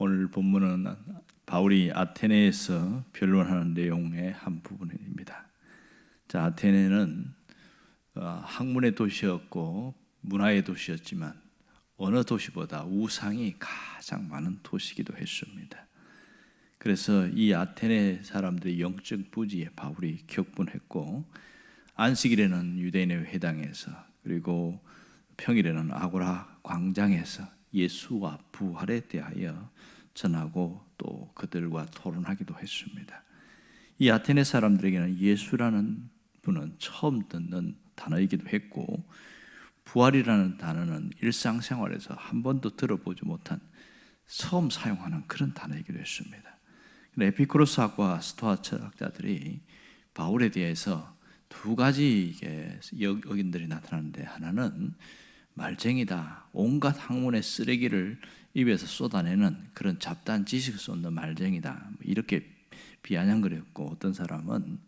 오늘 본문은 바울이 아테네에서 변론하는 내용의 한 부분입니다. 자, 아테네는 학문의 도시였고 문화의 도시였지만 어느 도시보다 우상이 가장 많은 도시이기도 했습니다. 그래서 이 아테네 사람들의 영적 부지에 바울이 격분했고, 안식일에는 유대인의 회당에서, 그리고 평일에는 아고라 광장에서 예수와 부활에 대하여 전하고 또 그들과 토론하기도 했습니다. 이 아테네 사람들에게는 예수라는 분은 처음 듣는 단어이기도 했고, 부활이라는 단어는 일상생활에서 한 번도 들어보지 못한 처음 사용하는 그런 단어이기도 했습니다. 에피쿠로스학과 스토아 철학자들이 바울에 대해서 두 가지 의견들이 나타나는데, 하나는 말쟁이다, 온갖 학문의 쓰레기를 입에서 쏟아내는 그런 잡다한 지식을 쏟는 말쟁이다, 이렇게 비아냥거렸고, 어떤 사람은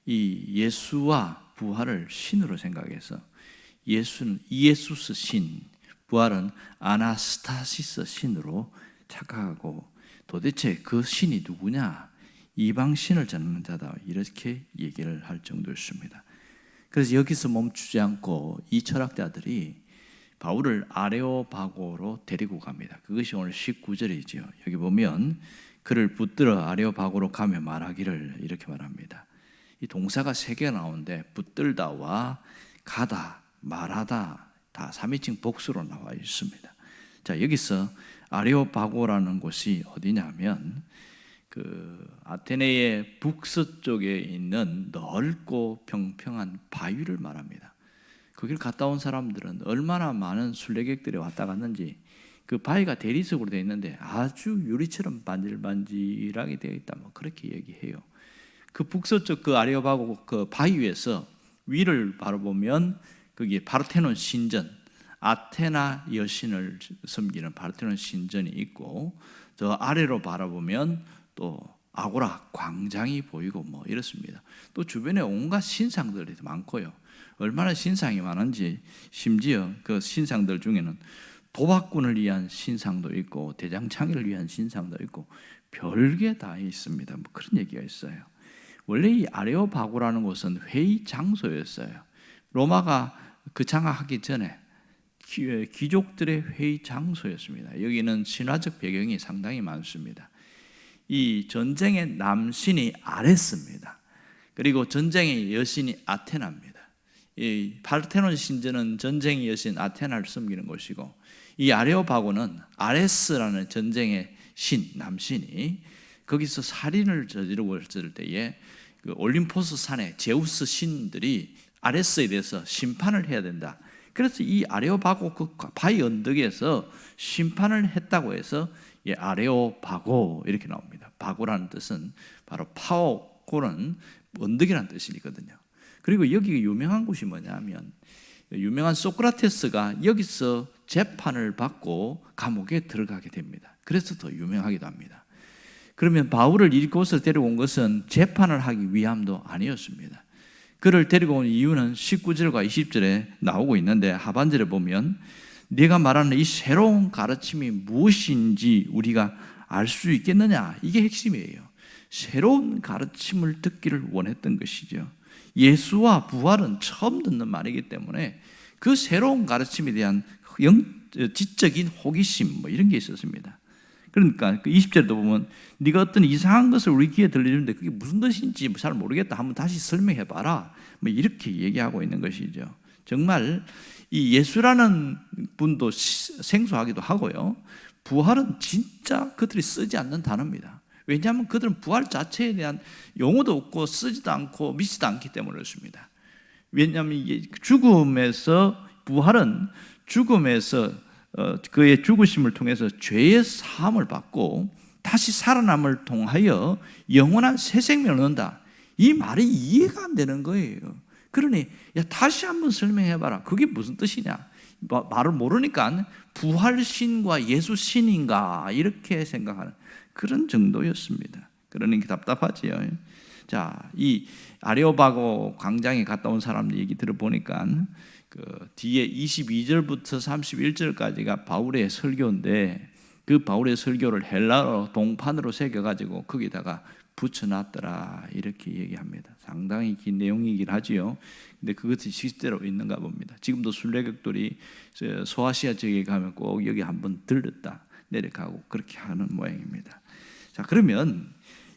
이 예수와 부활을 신으로 생각해서 예수는 이에수스 신, 부활은 아나스타시스 신으로 착각하고, 도대체 그 신이 누구냐? 이방 신을 전하는 자다, 이렇게 얘기를 할 정도였습니다. 그래서 여기서 멈추지 않고 이 철학자들이 바울을 아레오바고로 데리고 갑니다. 그것이 오늘 19절이죠. 여기 보면 그를 붙들어 아레오바고로 가며 말하기를, 이렇게 말합니다. 이 동사가 세 개가 나오는데 붙들다와 가다, 말하다 다 3인칭 복수로 나와 있습니다. 자, 여기서 아레오바고라는 곳이 어디냐면 아테네의 북서쪽에 있는 넓고 평평한 바위를 말합니다. 거기를 갔다 온 사람들은 얼마나 많은 순례객들이 왔다 갔는지, 그 바위가 대리석으로 되어 있는데 아주 유리처럼 반질반질하게 되어 있다, 그렇게 얘기해요. 그 북서쪽 그 아레오바고 그 바위 위에서 위를 바라보면 거기에 파르테논 신전, 아테나 여신을 섬기는 파르테논 신전이 있고, 저 아래로 바라보면 또 아고라 광장이 보이고 이렇습니다. 또 주변에 온갖 신상들이 많고요. 얼마나 신상이 많은지, 심지어 그 신상들 중에는 도박꾼을 위한 신상도 있고 대장창을 위한 신상도 있고 별게 다 있습니다. 그런 얘기가 있어요. 원래 이 아레오바고라는 곳은 회의 장소였어요. 로마가 그 장악하기 전에 귀족들의 회의 장소였습니다. 여기는 신화적 배경이 상당히 많습니다. 이 전쟁의 남신이 아레스입니다. 그리고 전쟁의 여신이 아테나입니다. 이 파르테논 신전은 전쟁의 여신 아테나를 섬기는 곳이고, 이 아레오바고는 아레스라는 전쟁의 신, 남신이 거기서 살인을 저지르고 있을 때에 그 올림포스 산에 제우스 신들이 아레스에 대해서 심판을 해야 된다. 그래서 이 아레오바고 그 바위 언덕에서 심판을 했다고 해서 아레오바고 이렇게 나옵니다. 바고라는 뜻은 바로 파오고는 언덕이라는 뜻이거든요. 그리고 여기 유명한 곳이 뭐냐면, 유명한 소크라테스가 여기서 재판을 받고 감옥에 들어가게 됩니다. 그래서 더 유명하기도 합니다. 그러면 바울을 이곳으로 데리고 온 것은 재판을 하기 위함도 아니었습니다. 그를 데리고 온 이유는 19절과 20절에 나오고 있는데, 하반절에 보면 네가 말하는 이 새로운 가르침이 무엇인지 우리가 알 수 있겠느냐, 이게 핵심이에요. 새로운 가르침을 듣기를 원했던 것이죠. 예수와 부활은 처음 듣는 말이기 때문에 그 새로운 가르침에 대한 지적인 호기심 이런 게 있었습니다. 그러니까 그 20절에도 보면 네가 어떤 이상한 것을 우리 귀에 들려주는데 그게 무슨 뜻인지 잘 모르겠다, 한번 다시 설명해봐라, 이렇게 얘기하고 있는 것이죠. 정말 이 예수라는 분도 생소하기도 하고요, 부활은 진짜 그들이 쓰지 않는 단어입니다. 왜냐하면 그들은 부활 자체에 대한 용어도 없고 쓰지도 않고 믿지도 않기 때문에 그렇습니다. 왜냐하면 죽음에서, 부활은 죽음에서 그의 죽으심을 통해서 죄의 사함을 받고 다시 살아남을 통하여 영원한 새 생명을 얻는다, 이 말이 이해가 안 되는 거예요. 그러니 다시 한번 설명해봐라, 그게 무슨 뜻이냐, 말을 모르니까 부활신과 예수신인가 이렇게 생각하는 그런 정도였습니다. 그러니까 답답하지요. 자, 이 아레오바고 광장에 갔다 온 사람들 얘기 들어보니까 그 뒤에 22절부터 31절까지가 바울의 설교인데, 그 바울의 설교를 헬라어 동판으로 새겨가지고 거기다가 붙여놨더라 이렇게 얘기합니다. 상당히 긴 내용이긴 하지요. 근데 그것이 실제로 있는가 봅니다. 지금도 순례객들이 소아시아 지역에 가면 꼭 여기 한번 들렀다 내려가고 그렇게 하는 모양입니다. 자, 그러면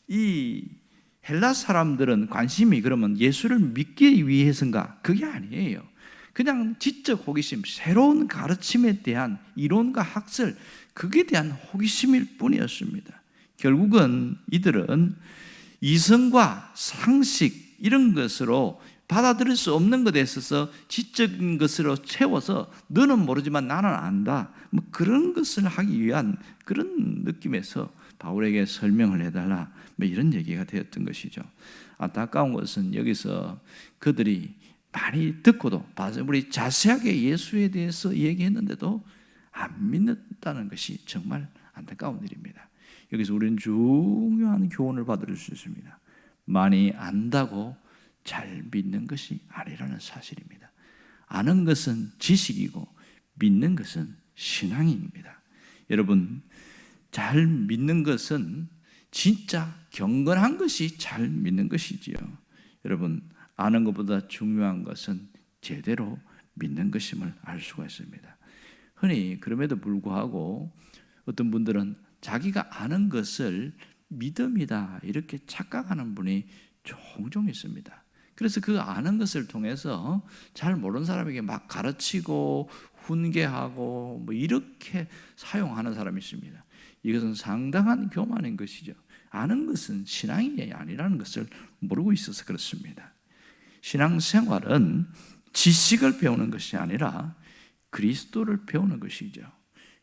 이 헬라 사람들은 관심이 그러면 예수를 믿기 위해서인가? 그게 아니에요. 그냥 지적 호기심, 새로운 가르침에 대한 이론과 학설, 그에 대한 호기심일 뿐이었습니다. 결국은 이들은 이성과 상식 이런 것으로 받아들일 수 없는 것에 있어서 지적인 것으로 채워서 너는 모르지만 나는 안다, 뭐 그런 것을 하기 위한 그런 느낌에서 바울에게 설명을 해달라, 뭐 이런 얘기가 되었던 것이죠. 안타까운 것은 여기서 그들이 많이 듣고도 바울이 자세하게 예수에 대해서 얘기했는데도 안 믿는다는 것이 정말 안타까운 일입니다. 여기서 우리는 중요한 교훈을 받을 수 있습니다. 많이 안다고 잘 믿는 것이 아니라는 사실입니다. 아는 것은 지식이고 믿는 것은 신앙입니다. 여러분, 잘 믿는 것은 진짜 경건한 것이 잘 믿는 것이지요. 여러분, 아는 것보다 중요한 것은 제대로 믿는 것임을 알 수가 있습니다. 흔히 그럼에도 불구하고 어떤 분들은 자기가 아는 것을 믿음이다 이렇게 착각하는 분이 종종 있습니다. 그래서 그 아는 것을 통해서 잘 모르는 사람에게 막 가르치고 훈계하고 뭐 이렇게 사용하는 사람이 있습니다. 이것은 상당한 교만인 것이죠. 아는 것은 신앙이 아니라는 것을 모르고 있어서 그렇습니다. 신앙생활은 지식을 배우는 것이 아니라 그리스도를 배우는 것이죠.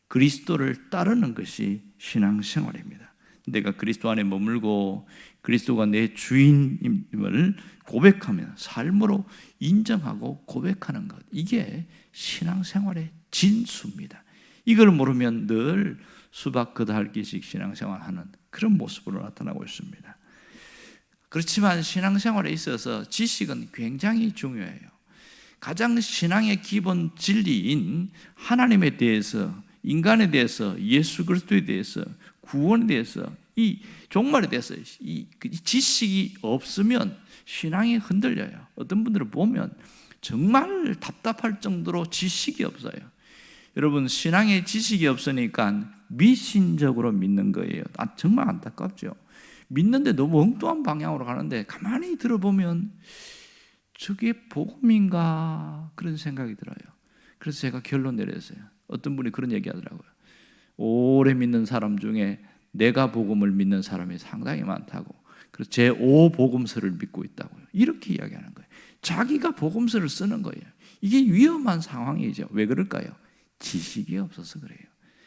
그리스도를 따르는 것이 신앙생활입니다. 내가 그리스도 안에 머물고 그리스도가 내 주인임을 고백하며 삶으로 인정하고 고백하는 것, 이게 신앙생활의 진수입니다. 이걸 모르면 늘 수박 겉핥기식 신앙생활하는 그런 모습으로 나타나고 있습니다. 그렇지만 신앙생활에 있어서 지식은 굉장히 중요해요. 가장 신앙의 기본 진리인 하나님에 대해서, 인간에 대해서, 예수 그리스도에 대해서, 구원에 대해서, 이 종말에 대해서 이 지식이 없으면 신앙이 흔들려요. 어떤 분들을 보면 정말 답답할 정도로 지식이 없어요. 여러분, 신앙에 지식이 없으니까 미신적으로 믿는 거예요. 정말 안타깝죠. 믿는데 너무 엉뚱한 방향으로 가는데 가만히 들어보면 저게 복음인가 그런 생각이 들어요. 그래서 제가 결론 내렸어요. 어떤 분이 그런 얘기 하더라고요. 오래 믿는 사람 중에 내가 복음을 믿는 사람이 상당히 많다고. 그래서 제 5복음서를 믿고 있다고요. 이렇게 이야기하는 거예요. 자기가 복음서를 쓰는 거예요. 이게 위험한 상황이죠. 왜 그럴까요? 지식이 없어서 그래요.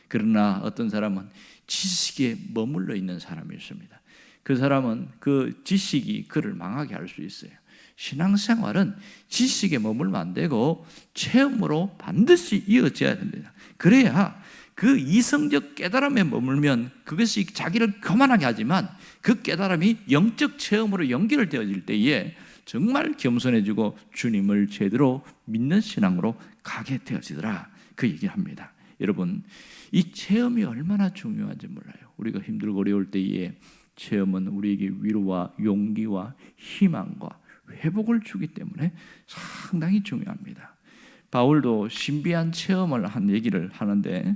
그러나 어떤 사람은 지식에 머물러 있는 사람이 있습니다. 그 사람은 그 지식이 그를 망하게 할 수 있어요. 신앙생활은 지식에 머물면 안 되고 체험으로 반드시 이어져야 됩니다. 그래야 그 이성적 깨달음에 머물면 그것이 자기를 교만하게 하지만 그 깨달음이 영적 체험으로 연결되어질 때에 정말 겸손해지고 주님을 제대로 믿는 신앙으로 가게 되어지더라, 그 얘기합니다. 여러분, 이 체험이 얼마나 중요한지 몰라요. 우리가 힘들고 어려울 때에 체험은 우리에게 위로와 용기와 희망과 회복을 주기 때문에 상당히 중요합니다. 바울도 신비한 체험을 한 얘기를 하는데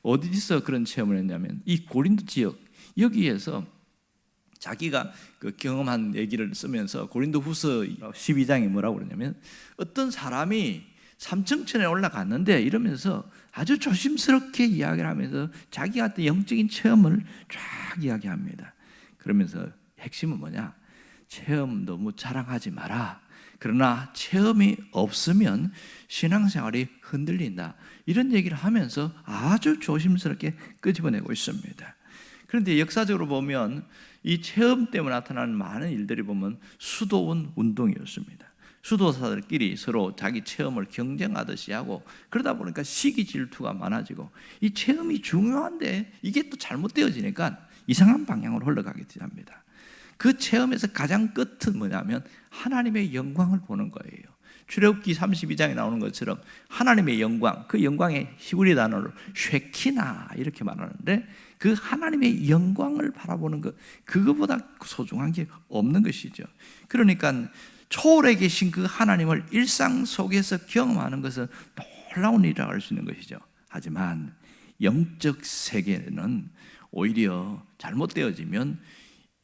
어디서 그런 체험을 했냐면 이 고린도 지역 여기에서 자기가 그 경험한 얘기를 쓰면서 고린도후서 12장에 뭐라고 그러냐면 어떤 사람이 삼층천에 올라갔는데 이러면서 아주 조심스럽게 이야기를 하면서 자기가 어떤 영적인 체험을 쫙 이야기합니다. 그러면서 핵심은 뭐냐? 체험 너무 자랑하지 마라. 그러나 체험이 없으면 신앙생활이 흔들린다. 이런 얘기를 하면서 아주 조심스럽게 끄집어내고 있습니다. 그런데 역사적으로 보면 이 체험 때문에 나타나는 많은 일들이 보면 수도원 운동이었습니다. 수도사들끼리 서로 자기 체험을 경쟁하듯이 하고 그러다 보니까 시기 질투가 많아지고 이 체험이 중요한데 이게 또 잘못되어지니까 이상한 방향으로 흘러가게 됩니다. 그 체험에서 가장 끝은 뭐냐면 하나님의 영광을 보는 거예요. 출애굽기 32장에 나오는 것처럼 하나님의 영광, 그 영광의 히브리 단어로 쉐키나 이렇게 말하는데, 그 하나님의 영광을 바라보는 것, 그거보다 소중한 게 없는 것이죠. 그러니까 초월에 계신 그 하나님을 일상 속에서 경험하는 것은 놀라운 일이라고 할 수 있는 것이죠. 하지만 영적 세계는 오히려 잘못되어지면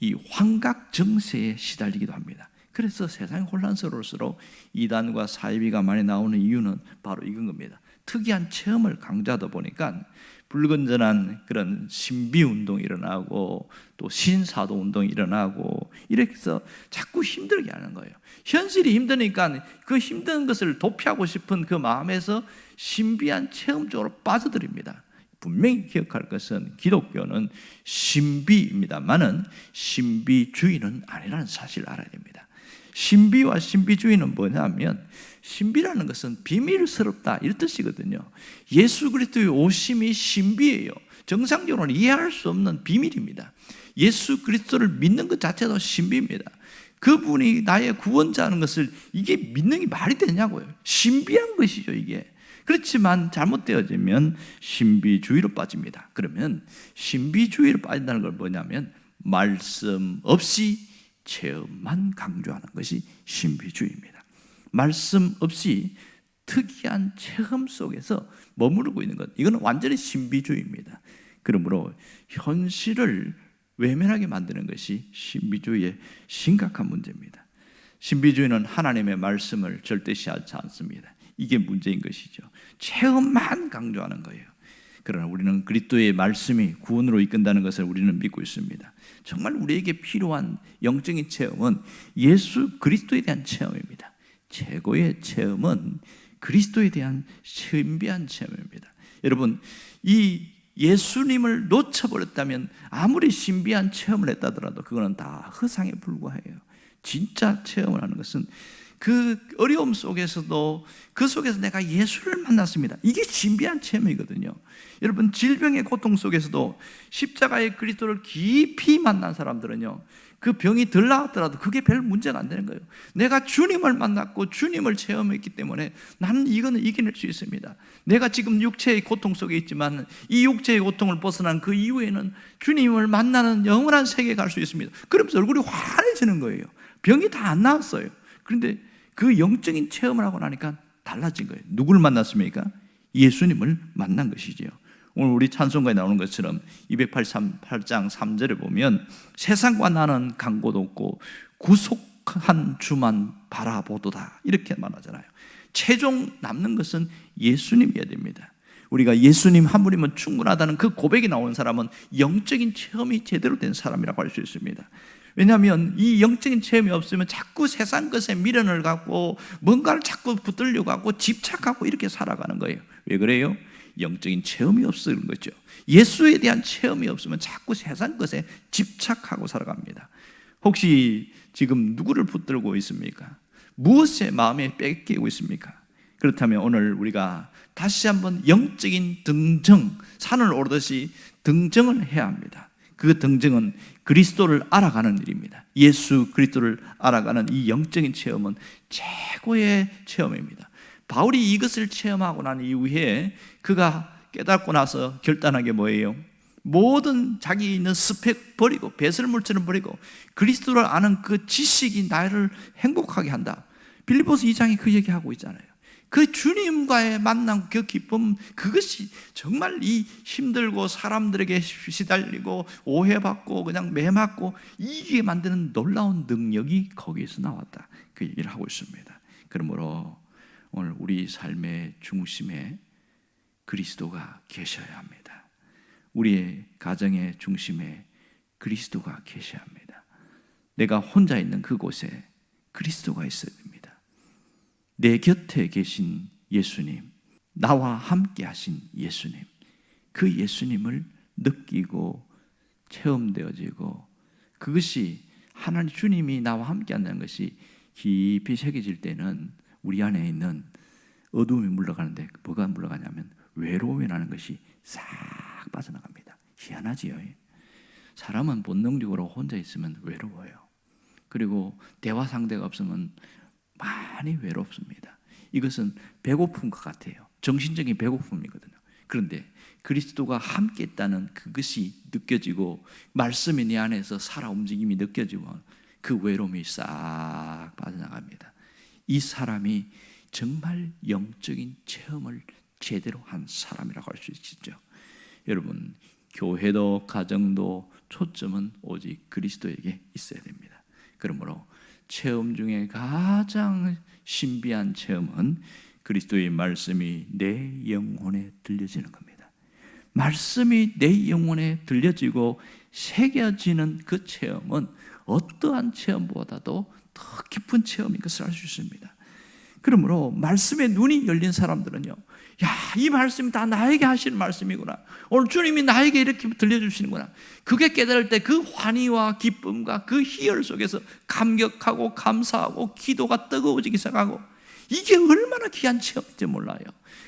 이 환각 정세에 시달리기도 합니다. 그래서 세상이 혼란스러울수록 이단과 사이비가 많이 나오는 이유는 바로 이건 겁니다. 특이한 체험을 강조하다 보니까 불건전한 그런 신비 운동이 일어나고 또 신사도 운동이 일어나고 이렇게 해서 자꾸 힘들게 하는 거예요. 현실이 힘드니까 그 힘든 것을 도피하고 싶은 그 마음에서 신비한 체험 쪽으로 빠져들입니다. 분명히 기억할 것은 기독교는 신비입니다만은 신비주의는 아니라는 사실을 알아야 됩니다. 신비와 신비주의는 뭐냐면, 신비라는 것은 비밀스럽다 이런 뜻이거든요. 예수 그리스도의 오심이 신비예요. 정상적으로는 이해할 수 없는 비밀입니다. 예수 그리스도를 믿는 것 자체도 신비입니다. 그분이 나의 구원자라는 것을 이게 믿는 게 말이 되냐고요. 신비한 것이죠 이게. 그렇지만 잘못되어지면 신비주의로 빠집니다. 그러면 신비주의로 빠진다는 걸 뭐냐면, 말씀 없이 체험만 강조하는 것이 신비주의입니다. 말씀 없이 특이한 체험 속에서 머무르고 있는 것, 이건 완전히 신비주의입니다. 그러므로 현실을 외면하게 만드는 것이 신비주의의 심각한 문제입니다. 신비주의는 하나님의 말씀을 절대시하지 않습니다. 이게 문제인 것이죠. 체험만 강조하는 거예요. 그러나 우리는 그리스도의 말씀이 구원으로 이끈다는 것을 우리는 믿고 있습니다. 정말 우리에게 필요한 영적인 체험은 예수 그리스도에 대한 체험입니다. 최고의 체험은 그리스도에 대한 신비한 체험입니다. 여러분, 이 예수님을 놓쳐버렸다면 아무리 신비한 체험을 했다더라도 그거는 다 허상에 불과해요. 진짜 체험을 하는 것은 그 어려움 속에서도 그 속에서 내가 예수를 만났습니다. 이게 신비한 체험이거든요. 여러분, 질병의 고통 속에서도 십자가의 그리스도를 깊이 만난 사람들은요, 그 병이 덜 나았더라도 그게 별 문제가 안 되는 거예요. 내가 주님을 만났고 주님을 체험했기 때문에 나는 이거는 이겨낼 수 있습니다. 내가 지금 육체의 고통 속에 있지만 이 육체의 고통을 벗어난 그 이후에는 주님을 만나는 영원한 세계에 갈 수 있습니다. 그러면서 얼굴이 환해지는 거예요. 병이 다 안 나았어요. 그런데 그 영적인 체험을 하고 나니까 달라진 거예요. 누구를 만났습니까? 예수님을 만난 것이지요. 오늘 우리 찬송가에 나오는 것처럼 288장 3절에 보면, 세상과 나는 간 곳 없고 구속한 주만 바라보도다 이렇게 말하잖아요. 최종 남는 것은 예수님이어야 됩니다. 우리가 예수님 한 분이면 충분하다는 그 고백이 나온 사람은 영적인 체험이 제대로 된 사람이라고 할 수 있습니다. 왜냐하면 이 영적인 체험이 없으면 자꾸 세상 것에 미련을 갖고 뭔가를 자꾸 붙들려고 하고 집착하고 이렇게 살아가는 거예요. 왜 그래요? 영적인 체험이 없는 거죠. 예수에 대한 체험이 없으면 자꾸 세상 것에 집착하고 살아갑니다. 혹시 지금 누구를 붙들고 있습니까? 무엇에 마음에 뺏기고 있습니까? 그렇다면 오늘 우리가 다시 한번 영적인 등정, 산을 오르듯이 등정을 해야 합니다. 그 등정은 그리스도를 알아가는 일입니다. 예수 그리스도를 알아가는 이 영적인 체험은 최고의 체험입니다. 바울이 이것을 체험하고 난 이후에 그가 깨닫고 나서 결단한 게 뭐예요? 모든 자기 있는 스펙 버리고 배설물처럼 버리고 그리스도를 아는 그 지식이 나를 행복하게 한다. 빌립보서 2장에 그 얘기하고 있잖아요. 그 주님과의 만남, 그 기쁨, 그것이 정말 이 힘들고 사람들에게 시달리고 오해받고 그냥 매맞고 이게 만드는 놀라운 능력이 거기에서 나왔다. 그 얘기를 하고 있습니다. 그러므로 오늘 우리 삶의 중심에 그리스도가 계셔야 합니다. 우리의 가정의 중심에 그리스도가 계셔야 합니다. 내가 혼자 있는 그곳에 그리스도가 있어야 됩니다. 내 곁에 계신 예수님, 나와 함께 하신 예수님, 그 예수님을 느끼고 체험되어지고 그것이 하나님 주님이 나와 함께 한다는 것이 깊이 새겨질 때는 우리 안에 있는 어두움이 물러가는데 뭐가 물러가냐면 외로움이라는 것이 싹 빠져나갑니다. 희한하지요. 사람은 본능적으로 혼자 있으면 외로워요. 그리고 대화 상대가 없으면 많이 외롭습니다. 이것은 배고픈 것 같아요. 정신적인 배고픔이거든요. 그런데 그리스도가 함께 있다는 그것이 느껴지고 말씀이 내 안에서 살아 움직임이 느껴지고 그 외로움이 싹 빠져나갑니다. 이 사람이 정말 영적인 체험을 제대로 한 사람이라고 할 수 있죠. 여러분, 교회도 가정도 초점은 오직 그리스도에게 있어야 됩니다. 그러므로 체험 중에 가장 신비한 체험은 그리스도의 말씀이 내 영혼에 들려지는 겁니다. 말씀이 내 영혼에 들려지고 새겨지는 그 체험은 어떠한 체험보다도 더 깊은 체험인 것을 알 수 있습니다. 그러므로 말씀에 눈이 열린 사람들은요, 야, 이 말씀이 다 나에게 하시는 말씀이구나. 오늘 주님이 나에게 이렇게 들려주시는구나. 그게 깨달을 때 그 환희와 기쁨과 그 희열 속에서 감격하고 감사하고 기도가 뜨거워지기 시작하고, 이게 얼마나 귀한 체험인지 몰라요.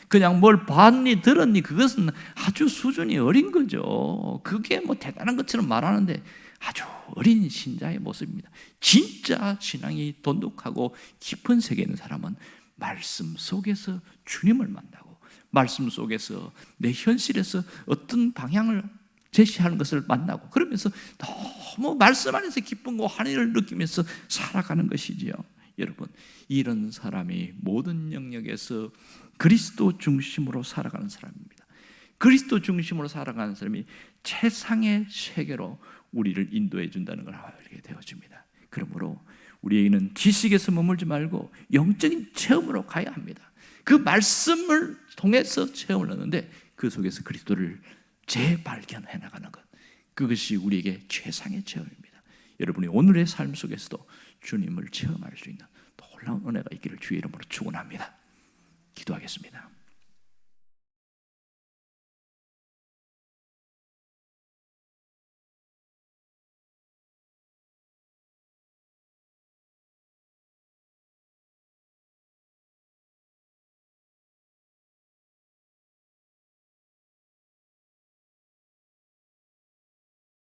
그냥 뭘 봤니 들었니 그것은 아주 수준이 어린 거죠. 그게 뭐 대단한 것처럼 말하는데 아주 어린 신자의 모습입니다. 진짜 신앙이 돈독하고 깊은 세계에 있는 사람은 말씀 속에서 주님을 만나고 말씀 속에서 내 현실에서 어떤 방향을 제시하는 것을 만나고 그러면서 너무 말씀 안에서 기쁨과 환희를 느끼면서 살아가는 것이지요. 여러분, 이런 사람이 모든 영역에서 그리스도 중심으로 살아가는 사람입니다. 그리스도 중심으로 살아가는 사람이 최상의 세계로 우리를 인도해 준다는 걸 알게 되어집니다. 그러므로 우리에게는 지식에서 머물지 말고 영적인 체험으로 가야 합니다. 그 말씀을 통해서 체험을 하는데 그 속에서 그리스도를 재발견해 나가는 것, 그것이 우리에게 최상의 체험입니다. 여러분이 오늘의 삶 속에서도 주님을 체험할 수 있는 놀라운 은혜가 있기를 주의 이름으로 축원합니다. 기도하겠습니다.